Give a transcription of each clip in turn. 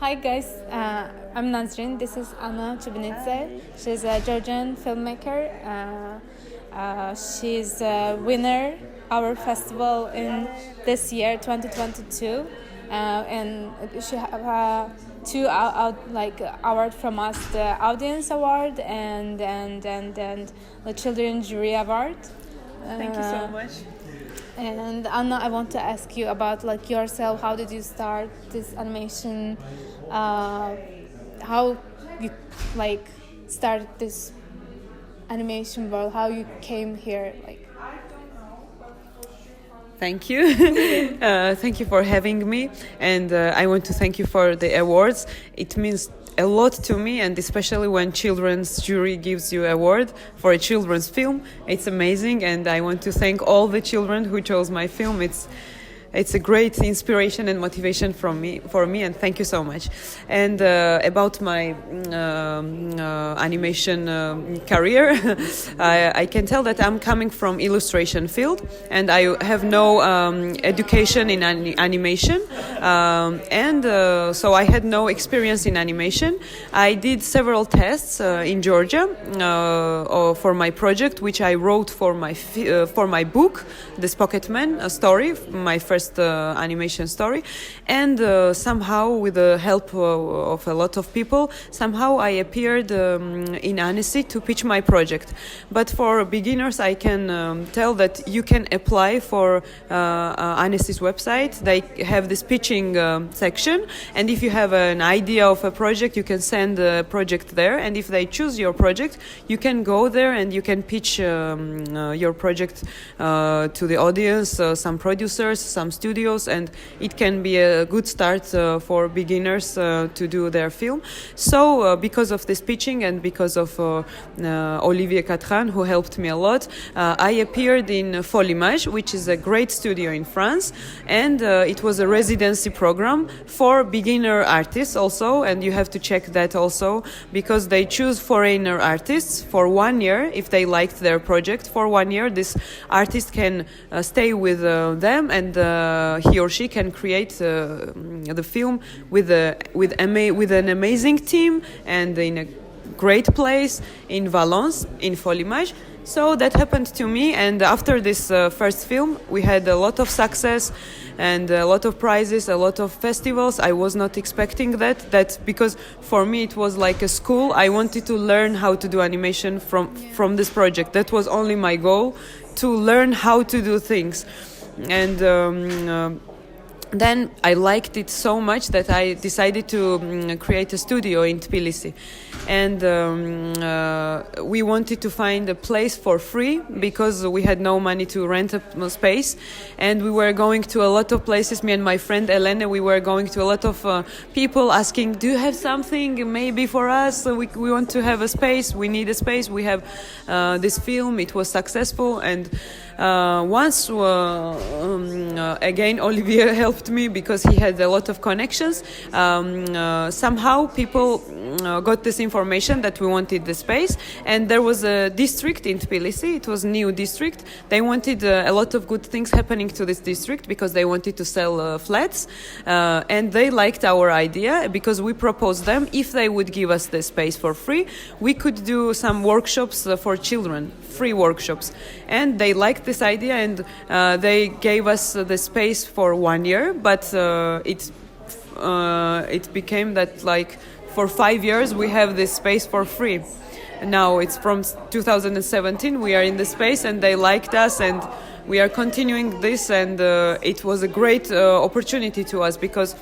Hi guys, I'm Nazrin. This is Ana Chubinidze. She's a Georgian filmmaker. She's a winner our festival in this year 2022, and she have two award from us: the audience award and the children jury award. Thank you so much. And Anna, I want to ask you about yourself. How did you start this animation? How you started this animation world? How you came here? Thank you. Thank you for having me, and I want to thank you for the awards. It means a lot to me, and especially when children's jury gives you award for a children's film, it's amazing. And I want to thank all the children who chose my film. It's a great inspiration and motivation for me, and thank you so much. And about my animation career, I can tell that I'm coming from illustration field, and I have no education in animation, and so I had no experience in animation. I did several tests in Georgia for my project, which I wrote for my book, This Pocket Man, a story, my first animation story, and somehow with the help of a lot of people, somehow I appeared in Annecy to pitch my project. But for beginners, I can tell that you can apply for Annecy's website. They have this pitching section, and if you have an idea of a project, you can send a project there, and if they choose your project, you can go there and you can pitch your project to the audience, some producers, some studios, and it can be a good start for beginners to do their film. So because of this pitching and because of Olivier Catran, who helped me a lot, I appeared in Folimage, which is a great studio in France, and it was a residency program for beginner artists also, and you have to check that also, because they choose foreigner artists for 1 year. If they liked their project for 1 year, this artist can stay with them, and he or she can create the film with an amazing team and in a great place in Valence, in Folimage. So that happened to me, and after this first film, we had a lot of success and a lot of prizes, a lot of festivals. I was not expecting that because for me it was like a school. I wanted to learn how to do animation from this project. That was only my goal, to learn how to do things. And then I liked it so much that I decided to create a studio in Tbilisi. And we wanted to find a place for free because we had no money to rent a space. And we were going to a lot of places, me and my friend Elena, we were going to a lot of people asking, do you have something maybe for us? We want to have a space, we need a space, we have this film, it was successful. And once again Olivier helped me because he had a lot of connections. Somehow people got this information that we wanted the space, and there was a district in Tbilisi. It was a new district. They wanted a lot of good things happening to this district because they wanted to sell flats, and they liked our idea because we proposed them, if they would give us the space for free, we could do some workshops for children, free workshops. And they liked this idea, and they gave us the space for 1 year, but it became that for 5 years we have this space for free. Now it's from 2017 we are in the space, and they liked us, and we are continuing this, and it was a great opportunity to us because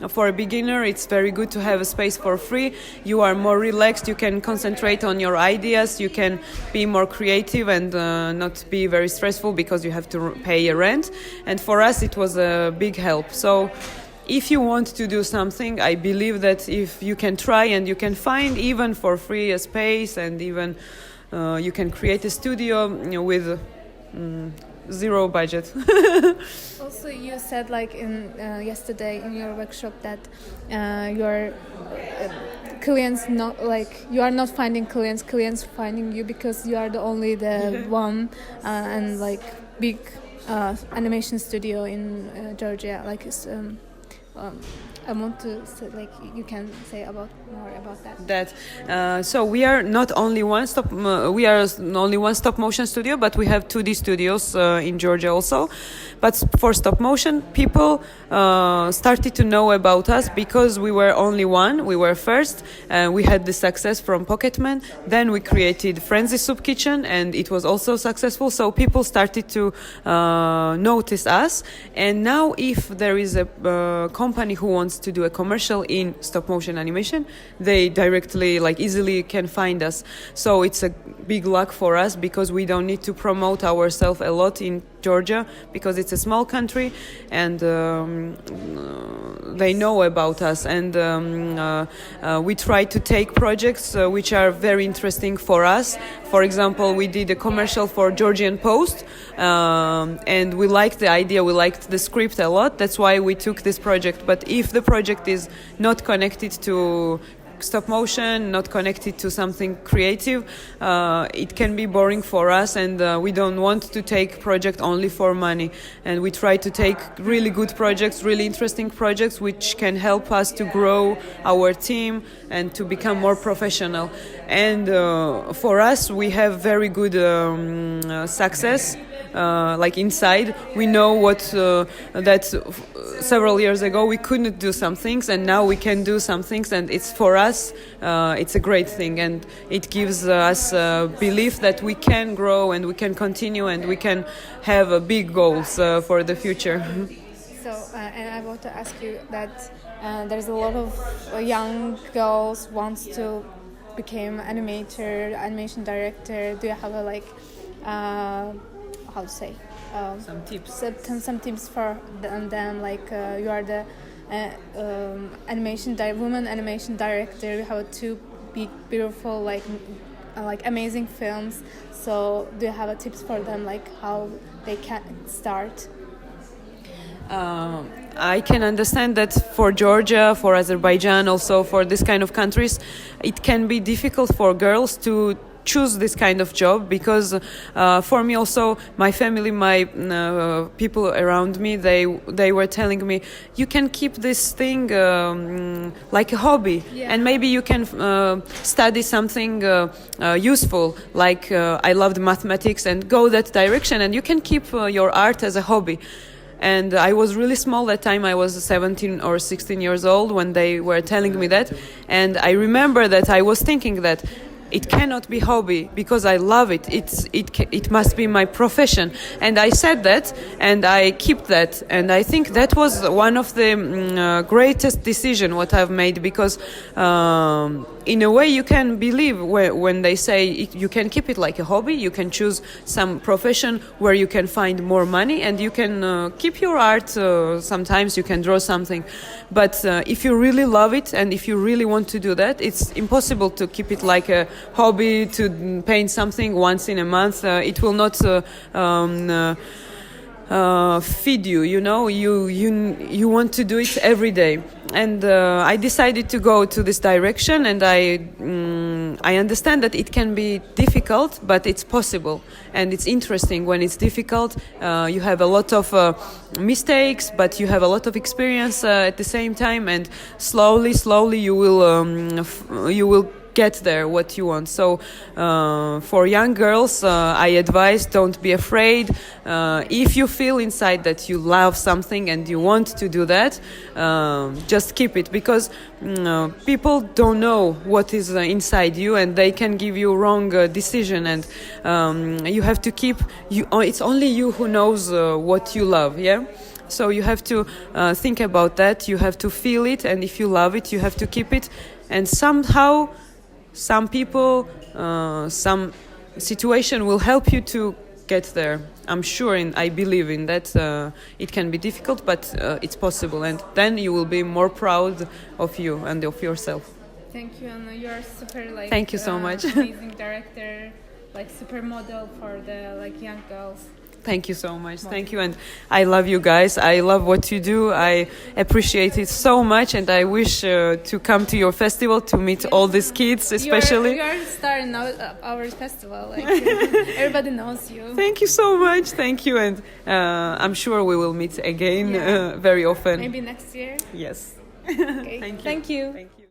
for a beginner it's very good to have a space for free. You are more relaxed, you can concentrate on your ideas, you can be more creative and not be very stressful because you have to pay a rent. And for us it was a big help. So if you want to do something, I believe that if you can try and you can find even for free a space, and even you can create a studio with zero budget. Also, you said in yesterday in your workshop that your clients you are not finding clients finding you because you are the only one and big animation studio in Georgia, I want to say, like, you can say about more about that. So we are not only we are only one stop motion studio, but we have 2D studios in Georgia also. But for stop motion, people started to know about us because we were only one. We were first. We had the success from Pocketman. Then we created Franzy Soup Kitchen, and it was also successful. So people started to notice us. And now, if there is a company who wants to do a commercial in stop motion animation, they directly, like, easily can find us. So it's a big luck for us because we don't need to promote ourselves a lot in Georgia because it's a small country, and they know about us. And we try to take projects which are very interesting for us. For example, we did a commercial for Georgian Post, and we liked the idea, we liked the script a lot. That's why we took this project. But if the project is not connected to stop motion, not connected to something creative, it can be boring for us, and we don't want to take project only for money. And we try to take really good projects, really interesting projects which can help us to grow our team and to become more professional. And for us, we have very good success. Like inside, we know that several years ago we couldn't do some things, and now we can do some things, and it's for us, it's a great thing, and it gives us belief that we can grow and we can continue and we can have big goals for the future. So, and I want to ask you that there's a lot of young girls wants to become animator, animation director. Do you have a how to say Some tips. some tips for them, like you are the woman animation director, you have two big beautiful like amazing films, so do you have a tips for them, like how they can start? I can understand that for Georgia, for Azerbaijan, also for this kind of countries, it can be difficult for girls to choose this kind of job, because for me also, my family, my people around me, they were telling me, you can keep this thing like a hobby, and maybe you can study something useful, like I loved mathematics, and go that direction, and you can keep your art as a hobby. And I was really small that time. I was 17 or 16 years old when they were telling me that. And I remember that I was thinking that it cannot be hobby because I love it. It must be my profession. And I said that, and I keep that. And I think that was one of the greatest decision what I've made, because in a way you can believe when they say you can keep it like a hobby, you can choose some profession where you can find more money, and you can keep your art. Sometimes you can draw something. But if you really love it, and if you really want to do that, it's impossible to keep it like a hobby, to paint something once in a month. It will not feed you, you know. You want to do it every day. And I decided to go to this direction, and I understand that it can be difficult, but it's possible, and it's interesting. When it's difficult, you have a lot of mistakes, but you have a lot of experience at the same time, and slowly you will get there what you want. So for young girls, I advise, don't be afraid. If you feel inside that you love something and you want to do that, just keep it, because people don't know what is inside you, and they can give you wrong decision, and you have to keep it's only you who knows what you love. So you have to think about that, you have to feel it, and if you love it, you have to keep it. And somehow some people, some situation will help you to get there. I'm sure, and I believe in that. It can be difficult, but it's possible, and then you will be more proud of you and of yourself. Thank you, Anna. You are super, like, thank you so much. Amazing director, like super model for the young girls. Thank you so much. Thank you. And I love you guys. I love what you do. I appreciate it so much. And I wish to come to your festival to meet all these kids, especially. You are a star in our festival. Like, everybody knows you. Thank you so much. Thank you. And I'm sure we will meet again very often. Maybe next year. Yes. Okay. Thank you. Thank you. Thank you.